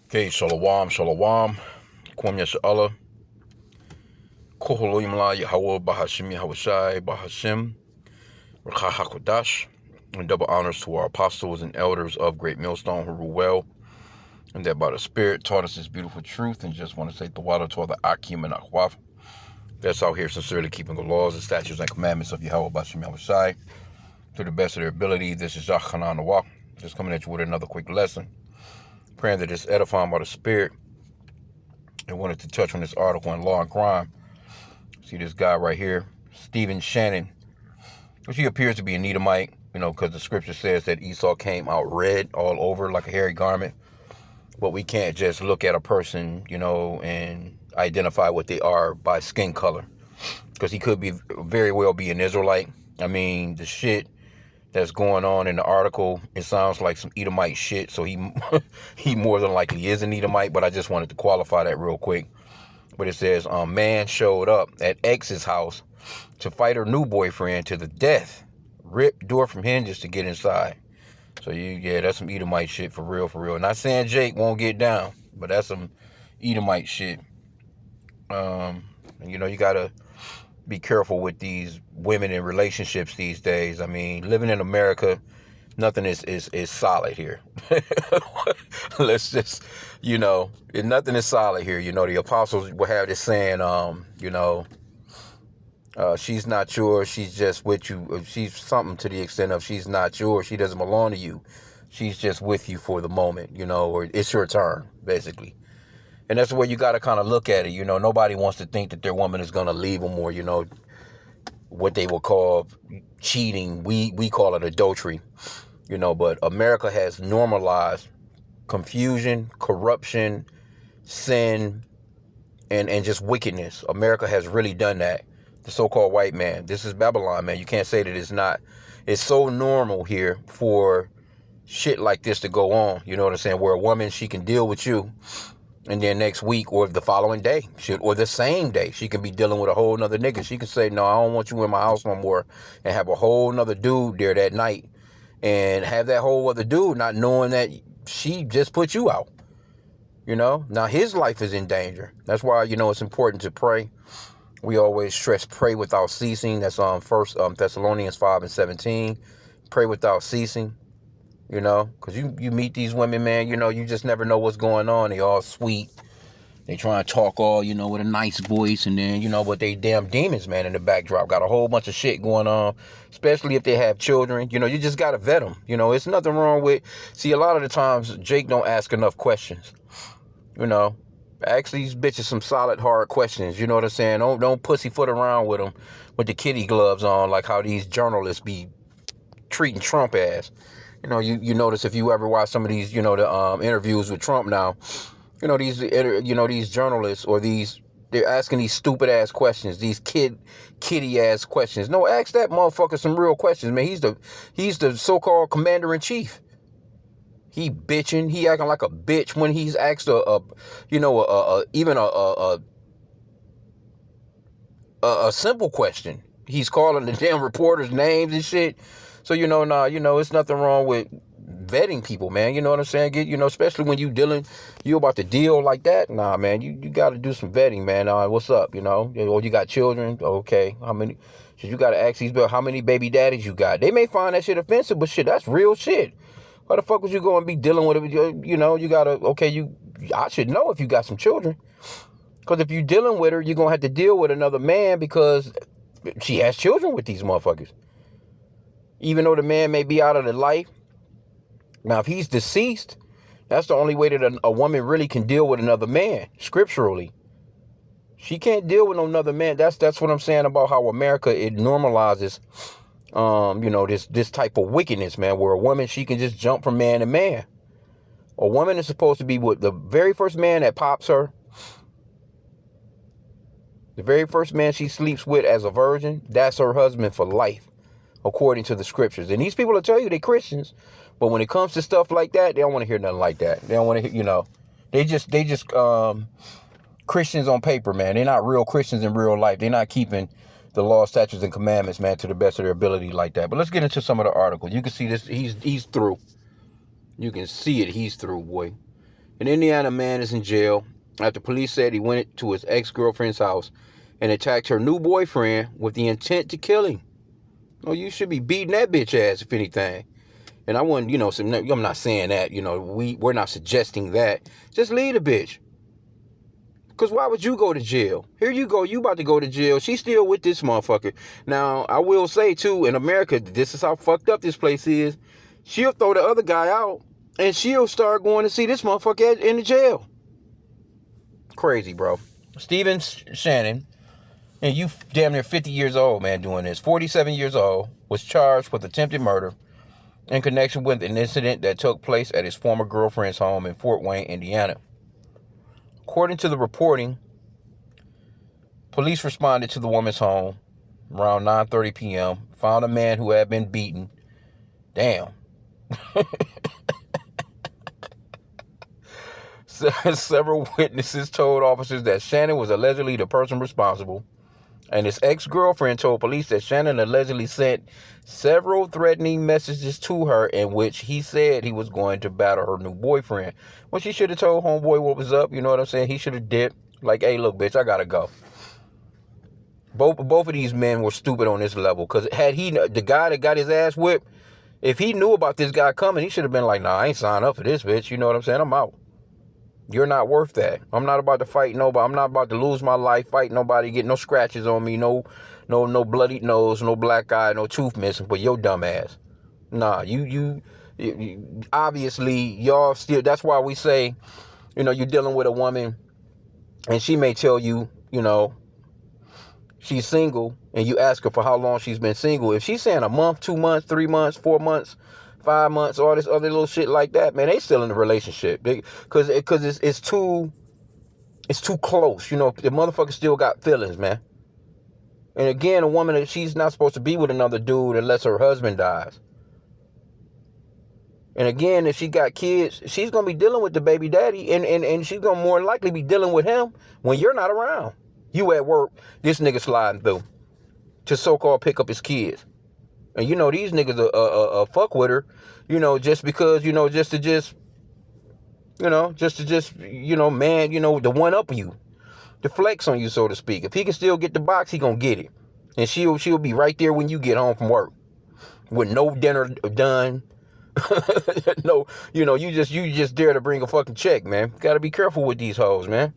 Okay, shalom, shalom. Kwam Yasha'Allah. Koholo Yimla Yahweh Bahashim Yahushai Bahashim. Rakha HaKodash. And double honors to our apostles and elders of Great Millstone who rule well, and that by the Spirit taught us this beautiful truth. And just want to say the water to all the H.I.M and H.I.M that's out here sincerely keeping the laws and statutes and commandments of Yahweh Bahashim Yahushai to the best of their ability. This is Yahchanan Nawak, just coming at you with another quick lesson. Praying that it's edifying by the Spirit. I wanted to touch on this article in Law and Crime. See this guy right here, Stephen Shannon, which he appears to be an Edomite, because the scripture says that Esau came out red all over like a hairy garment. But we can't just look at a person, and identify what they are by skin color, because he could be very well be an Israelite. I mean, the shit that's going on in the article, it sounds like some Edomite shit. So he more than likely is an Edomite, but I just wanted to qualify that real quick. But it says, man showed up at ex's house to fight her new boyfriend to the death. Ripped door from hinges to get inside. So that's some Edomite shit for real, for real. Not saying Jake won't get down, but that's some Edomite shit. You gotta be careful with these women in relationships these days. I mean, living in America, nothing is solid here. Let's just, nothing is solid here. The apostles will have this saying, she's not yours, she's just with you. She's something to the extent of she's not yours, she doesn't belong to you. She's just with you for the moment, or it's your turn, basically. And that's the way you got to kind of look at it. Nobody wants to think that their woman is going to leave them, or, what they will call cheating. We call it adultery, but America has normalized confusion, corruption, sin, and just wickedness. America has really done that. The so-called white man. This is Babylon, man. You can't say that it's not. It's so normal here for shit like this to go on. You know what I'm saying? Where a woman, she can deal with you, and then next week or the following day, or the same day, she can be dealing with a whole nother nigga. She can say, no, I don't want you in my house no more, and have a whole nother dude there that night, and have that whole other dude not knowing that she just put you out. Now his life is in danger. That's why, it's important to pray. We always stress pray without ceasing. That's on 1 Thessalonians 5:17. Pray without ceasing. Because you meet these women, man, you just never know what's going on. They all sweet. They try to talk all, with a nice voice. And then, but they damn demons, man, in the backdrop. Got a whole bunch of shit going on, especially if they have children. You just got to vet them. It's nothing wrong with... See, a lot of the times, Jake don't ask enough questions. Ask these bitches some solid, hard questions. You know what I'm saying? Don't pussyfoot around with them with the kitty gloves on, like how these journalists be treating Trump as. You notice if you ever watch some of these, the interviews with Trump now, these journalists or they're asking these stupid ass questions, these kitty ass questions. No, ask that motherfucker some real questions, man. He's the so-called commander in chief. He bitching, he acting like a bitch when he's asked even a simple question. He's calling the damn reporters names and shit. So, it's nothing wrong with vetting people, man. You know what I'm saying? Especially when you about to deal like that. Nah, man, you got to do some vetting, man. What's up, Or you got children? Okay. How many? So you got to ask these people, how many baby daddies you got? They may find that shit offensive, but shit, that's real shit. Why the fuck was you going to be dealing with it? You got to, I should know if you got some children. Because if you're dealing with her, you're going to have to deal with another man because she has children with these motherfuckers. Even though the man may be out of the life. Now, if he's deceased, that's the only way that a woman really can deal with another man, scripturally. She can't deal with another man. That's what I'm saying about how America, it normalizes, this type of wickedness, man, where a woman, she can just jump from man to man. A woman is supposed to be with the very first man that pops her. The very first man she sleeps with as a virgin, that's her husband for life, according to the scriptures. And these people will tell you they're Christians, but when it comes to stuff like that, they don't want to hear nothing like that. They don't want to hear, they just Christians on paper, man. They're not real Christians in real life. They're not keeping the law, statutes, and commandments, man, to the best of their ability like that. But let's get into some of the articles. You can see this. He's through. You can see it. He's through, boy. An Indiana man is in jail after police said he went to his ex-girlfriend's house and attacked her new boyfriend with the intent to kill him. Oh, you should be beating that bitch ass, if anything. And I wouldn't, I'm not saying that, we're not suggesting that. Just leave the bitch. Because why would you go to jail? Here you go. You about to go to jail. She's still with this motherfucker. Now, I will say, too, in America, this is how fucked up this place is. She'll throw the other guy out, and she'll start going to see this motherfucker in the jail. Crazy, bro. Steven Shannon, and you damn near 50 years old, man, doing this. 47 years old, was charged with attempted murder in connection with an incident that took place at his former girlfriend's home in Fort Wayne, Indiana. According to the reporting, police responded to the woman's home around 9:30 p.m., found a man who had been beaten. Damn. Several witnesses told officers that Shannon was allegedly the person responsible, and his ex-girlfriend told police that Shannon allegedly sent several threatening messages to her in which he said he was going to battle her new boyfriend. Well, she should have told homeboy what was up, you know what I'm saying? He should have dipped. Like, hey, look, bitch, I gotta go. Both of these men were stupid on this level, because had the guy that got his ass whipped, if he knew about this guy coming, he should have been like, nah, I ain't signed up for this, bitch, you know what I'm saying? I'm out. You're not worth that. I'm not about to fight nobody. I'm not about to lose my life, fight nobody, get no scratches on me, no bloody nose, no black eye, no tooth missing, but your dumb ass. Nah, you obviously, y'all still, that's why we say, you're dealing with a woman, and she may tell you, she's single, and you ask her for how long she's been single. If she's saying a month, 2 months, 3 months, 4 months, 5 months, all this other little shit like that, man, they still in the relationship. Because it's too close. The motherfucker still got feelings, man. And again, a woman, she's not supposed to be with another dude unless her husband dies. And again, if she got kids, she's going to be dealing with the baby daddy, and she's going to more likely be dealing with him when you're not around. You at work, this nigga sliding through to so-called pick up his kids. And these niggas are fuck with her, just because, just to man, the one up you, the flex on you, so to speak. If he can still get the box, he gonna get it. And she'll be right there when you get home from work with no dinner done. No, you just dare to bring a fucking check, man. Gotta be careful with these hoes, man.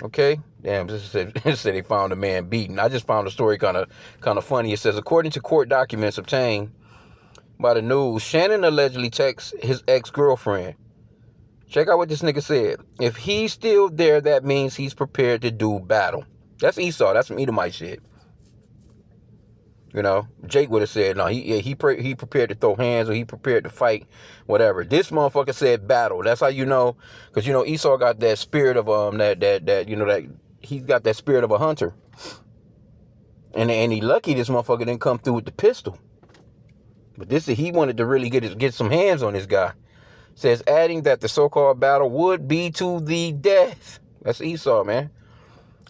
Okay? Damn, this said they found a man beaten. I just found the story kind of funny. It says, according to court documents obtained by the news, Shannon allegedly texts his ex-girlfriend. Check out what this nigga said. If he's still there, that means he's prepared to do battle. That's Esau. That's some Edomite shit. Jake would have said, no, he prepared to throw hands, or he prepared to fight, whatever. This motherfucker said battle. That's how you know, because Esau got that spirit of that he's got that spirit of a hunter. And he lucky this motherfucker didn't come through with the pistol. But he wanted to really get some hands on this guy. Says, adding that the so-called battle would be to the death. That's Esau, man.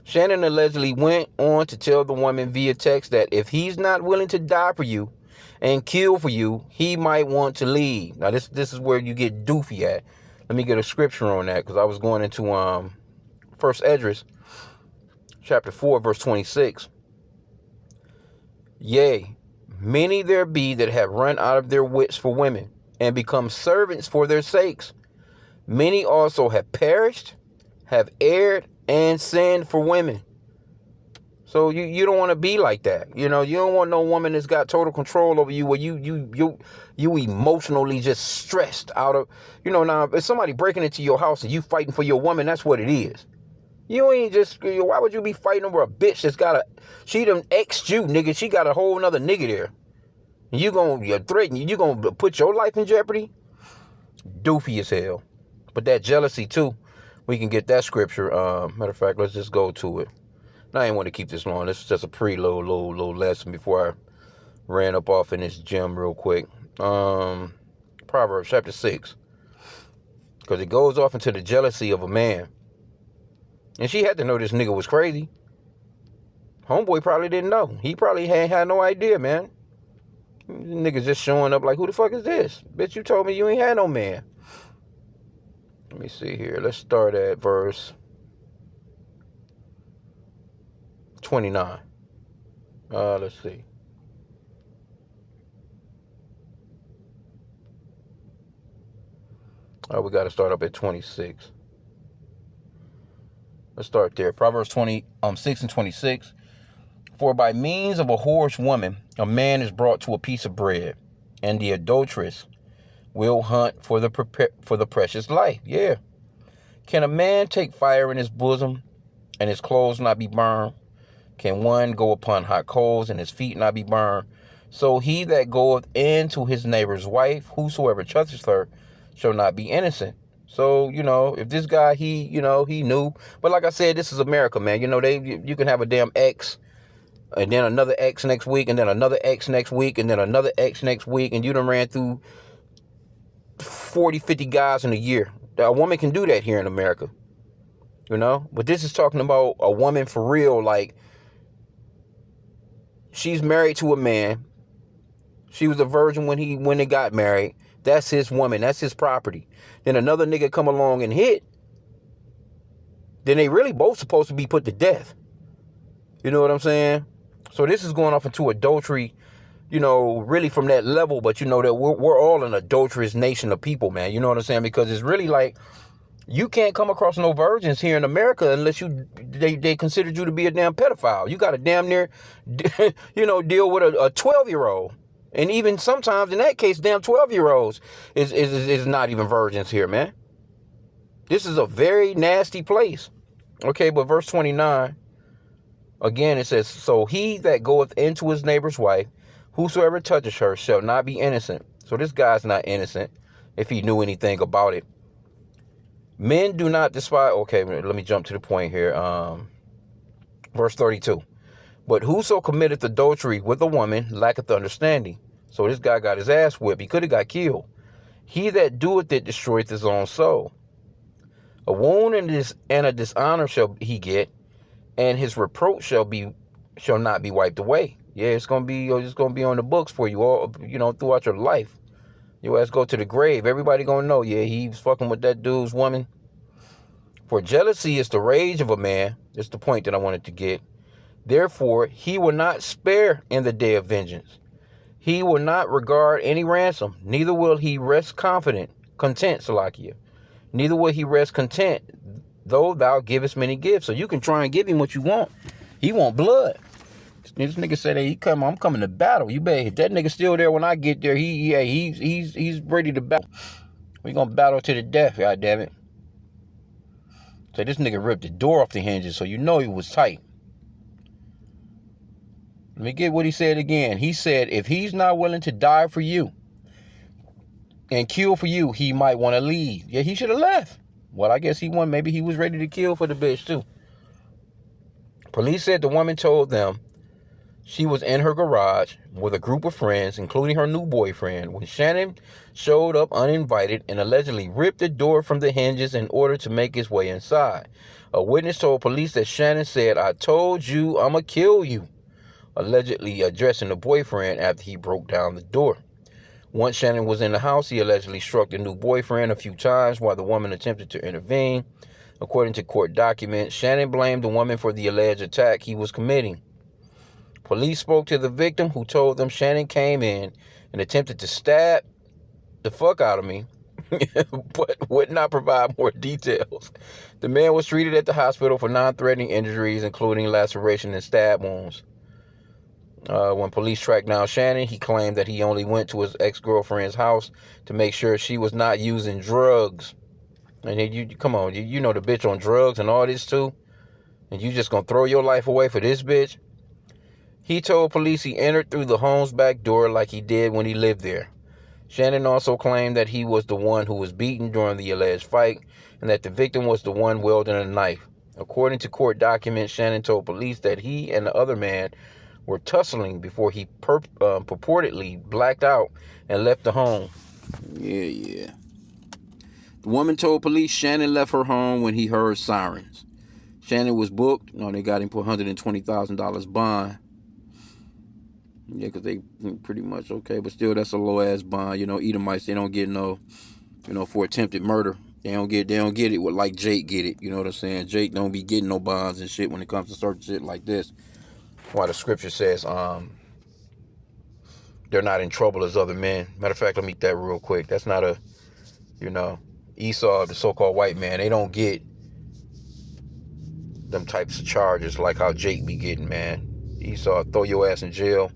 Shannon allegedly went on to tell the woman via text that if he's not willing to die for you and kill for you, he might want to leave. Now, this is where you get doofy at. Let me get a scripture on that, because I was going into 1 Esdras, chapter 4, verse 26. Yea, many there be that have run out of their wits for women, and become servants for their sakes. Many also have perished, have erred, and sinned for women. So you don't want to be like that. You don't want no woman that's got total control over you, where you emotionally just stressed out of, now if somebody breaking into your house and you fighting for your woman, that's what it is. You ain't just, why would you be fighting over a bitch that's she done ex you, nigga, she got a whole nother nigga there. And you're threatening, you gonna put your life in jeopardy? Doofy as hell. But that jealousy too, we can get that scripture. Matter of fact, let's just go to it. Now, I ain't want to keep this long. This is just a preload, little lesson before I ran up off in this gym real quick. Proverbs chapter 6. Because it goes off into the jealousy of a man. And she had to know this nigga was crazy. Homeboy probably didn't know. He probably had no idea, man. Niggas just showing up like, who the fuck is this? Bitch, you told me you ain't had no man. Let me see here. Let's start at verse 29. Let's see. We got to start up at 26. Let's start there. Proverbs 6 and 26. For by means of a whorish woman, a man is brought to a piece of bread, and the adulteress will hunt for the precious life. Yeah. Can a man take fire in his bosom, and his clothes not be burned? Can one go upon hot coals, and his feet not be burned? So he that goeth into his neighbor's wife, whosoever touches her, shall not be innocent. So, if this guy, he knew. But like I said, this is America, man. You can have a damn ex, and then another ex next week, and then another ex next week, and then another ex next week, and you done ran through 40, 50 guys in a year. A woman can do that here in America, But this is talking about a woman for real, like, she's married to a man. She was a virgin when they got married. That's his woman. That's his property. Then another nigga come along and hit. Then they really both supposed to be put to death. You know what I'm saying? So this is going off into adultery, really from that level. But that we're all an adulterous nation of people, man. You know what I'm saying? Because it's really like, you can't come across no virgins here in America unless they considered you to be a damn pedophile. You got to damn near, deal with a 12-year-old. And even sometimes in that case, damn 12-year-olds is not even virgins here, man. This is a very nasty place. Okay, but verse 29, again, it says, so he that goeth into his neighbor's wife, whosoever touches her, shall not be innocent. So this guy's not innocent if he knew anything about it. Men do not despise. Okay, let me jump to the point here. Verse 32. But whoso committeth adultery with a woman lacketh understanding. So this guy got his ass whipped. He could have got killed. He that doeth it destroyeth his own soul. A wound and a dishonor shall he get, and his reproach shall not be wiped away. Yeah, it's gonna be on the books for you all, throughout your life. Your ass go to the grave. Everybody gonna know, yeah, he's fucking with that dude's woman. For jealousy is the rage of a man. That's the point that I wanted to get. Therefore, he will not spare in the day of vengeance. He will not regard any ransom. Neither will he rest content, Salakia. Neither will he rest content, though thou givest many gifts. So you can try and give him what you want. He want blood. This nigga said, hey, I'm coming to battle. You bet. If that nigga still there when I get there, he's ready to battle. We gonna battle to the death, goddammit. So this nigga ripped the door off the hinges, so he was tight. Let me get what he said again. He said, if he's not willing to die for you and kill for you, he might want to leave. Yeah, he should have left. Well, I guess maybe he was ready to kill for the bitch too. Police said the woman told them she was in her garage with a group of friends, including her new boyfriend, when Shannon showed up uninvited and allegedly ripped the door from the hinges in order to make his way inside. A witness told police that Shannon said, I told you I'ma kill you, allegedly addressing the boyfriend after he broke down the door. Once Shannon was in the house, he allegedly struck the new boyfriend a few times while the woman attempted to intervene. According to court documents, Shannon blamed the woman for the alleged attack he was committing. Police spoke to the victim, who told them Shannon came in and attempted to stab the fuck out of me, but would not provide more details. The man was treated at the hospital for non-threatening injuries, including laceration and stab wounds. When police tracked down Shannon, he claimed that he only went to his ex-girlfriend's house to make sure she was not using drugs. And come on, you know the bitch on drugs and all this too? And you just gonna throw your life away for this bitch? He told police he entered through the home's back door like he did when he lived there. Shannon also claimed that he was the one who was beaten during the alleged fight and that the victim was the one wielding a knife. According to court documents, Shannon told police that he and the other man were tussling before he purportedly blacked out and left the home. Yeah. The woman told police Shannon left her home when he heard sirens. Shannon was booked. They got him for $120,000 bond. Yeah, because they pretty much okay, but still, that's a low-ass bond. Edomites, they don't get no, for attempted murder. They don't get it with like Jake get it. You know what I'm saying? Jake don't be getting no bonds and shit when it comes to certain shit like this. Why the scripture says, they're not in trouble as other men. Matter of fact, let me get that real quick. That's not a, Esau, the so-called white man, they don't get them types of charges like how Jake be getting, man. Esau, throw your ass in jail.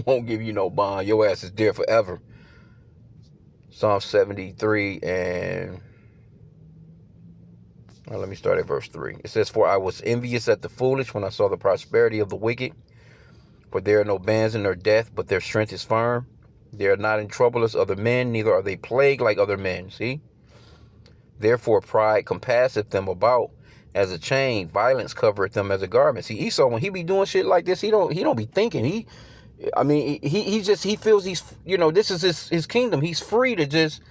Won't give you no bond. Your ass is there forever. Psalm 73 and... let me start at verse 3. It says, "For I was envious at the foolish when I saw the prosperity of the wicked. For there are no bands in their death, but their strength is firm. They are not in trouble as other men, neither are they plagued like other men." See? "Therefore pride compasseth them about as a chain, violence covereth them as a garment." See, Esau, when he be doing shit like this, he don't be thinking. He feels he's, this is his kingdom. He's free to just,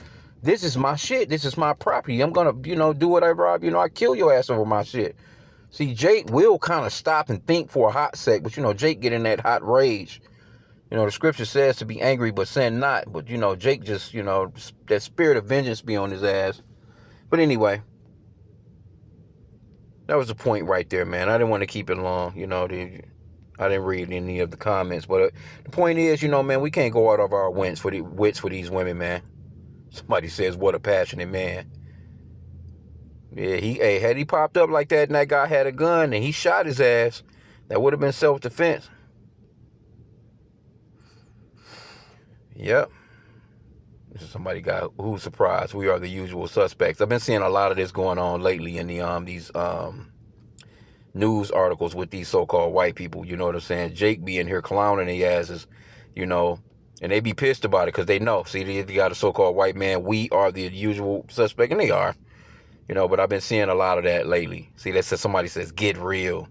this is my shit. This is my property. I'm gonna, do whatever I kill your ass over my shit. See, Jake will kind of stop and think for a hot sec, but Jake get in that hot rage. The scripture says to be angry but sin not. But Jake just, that spirit of vengeance be on his ass. But anyway, that was the point right there, man. I didn't want to keep it long. I didn't read any of the comments, but the point is, man, we can't go out of our wits for these women, man. Somebody says, "What a passionate man." Yeah, had he popped up like that and that guy had a gun and he shot his ass, that would have been self-defense. Yep. This is somebody got who's surprised. We are the usual suspects. I've been seeing a lot of this going on lately in these news articles with these so-called white people. You know what I'm saying? Jake be in here clowning their asses, and they be pissed about it because they know. See, they got a so-called white man. We are the usual suspect, and they are. But I've been seeing a lot of that lately. See, somebody says, "Get real."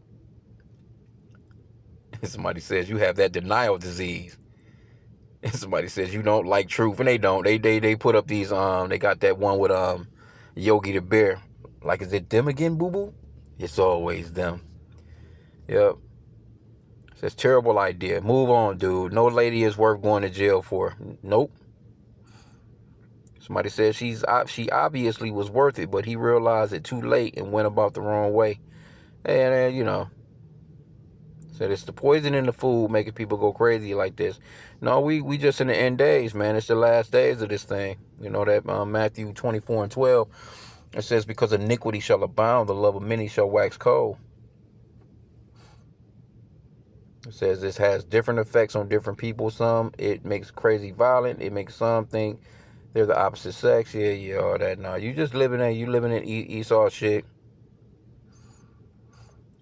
Somebody says, "You have that denial disease." And somebody says, "You don't like truth." And they don't. They put up these, they got that one with Yogi the Bear. Like, is it them again, boo-boo? It's always them. Yep. It says, "Terrible idea. Move on, dude. No lady is worth going to jail for." Nope. Somebody says she obviously was worth it, but he realized it too late and went about the wrong way. And, said it's the poison in the food making people go crazy like this. No, we just in the end days, man. It's the last days of this thing. That Matthew 24 and 12. It says, "Because iniquity shall abound, the love of many shall wax cold." It says this has different effects on different people. Some, it makes crazy violent. It makes some think they're the opposite sex. Yeah, all that. No, you just living in Esau shit.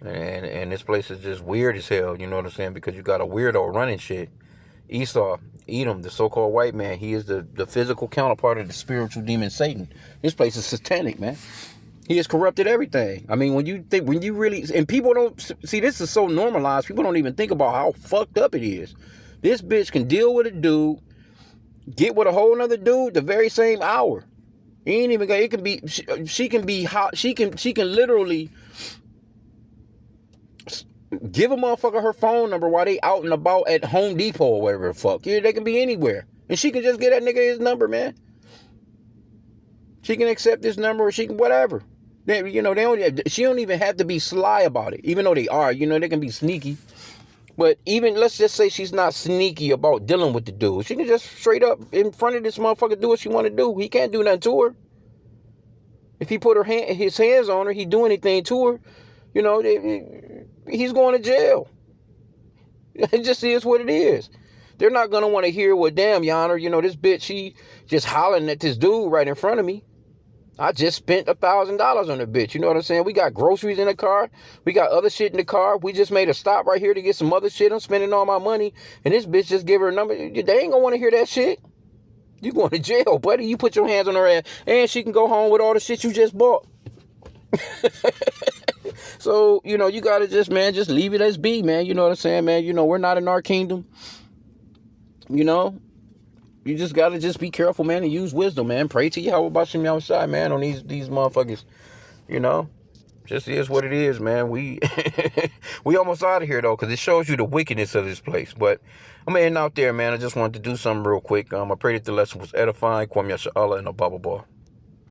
And this place is just weird as hell, you know what I'm saying? Because you got a weirdo running shit. Esau, Edom, the so-called white man, he is the physical counterpart of the spiritual demon Satan. This place is satanic, man. He has corrupted everything. I mean, when you really, and people don't, see, this is so normalized, people don't even think about how fucked up it is. This bitch can deal with a dude, get with a whole nother dude the very same hour. He ain't even got, it can be, she can be hot, she can literally give a motherfucker her phone number while they out and about at Home Depot or whatever the fuck. Yeah, they can be anywhere. And she can just get that nigga his number, man. She can accept this number or she can whatever. She don't even have to be sly about it. Even though they are, they can be sneaky. But even, let's just say she's not sneaky about dealing with the dude. She can just straight up in front of this motherfucker do what she want to do. He can't do nothing to her. If he put his hands on her, he do anything to her, he's going to jail. It just is what it is. They're not going to want to hear, "Well, damn, Yonner, this bitch, she just hollering at this dude right in front of me. I just spent $1,000 on the bitch." You know what I'm saying? We got groceries in the car. We got other shit in the car. We just made a stop right here to get some other shit. I'm spending all my money. And this bitch just give her a number. They ain't going to want to hear that shit. You going to jail, buddy. You put your hands on her ass. And she can go home with all the shit you just bought. So, you got to just leave it as be, man. You know what I'm saying, man? We're not in our kingdom. You just got to just be careful, man, and use wisdom, man. Pray to Yahweh Bashem outside, man, on these motherfuckers. Just is what it is, man. We almost out of here, though, because it shows you the wickedness of this place. But I'm heading out there, man. I just wanted to do something real quick. I pray that the lesson was edifying. Kwam Yasha Allah and a Baba Bar.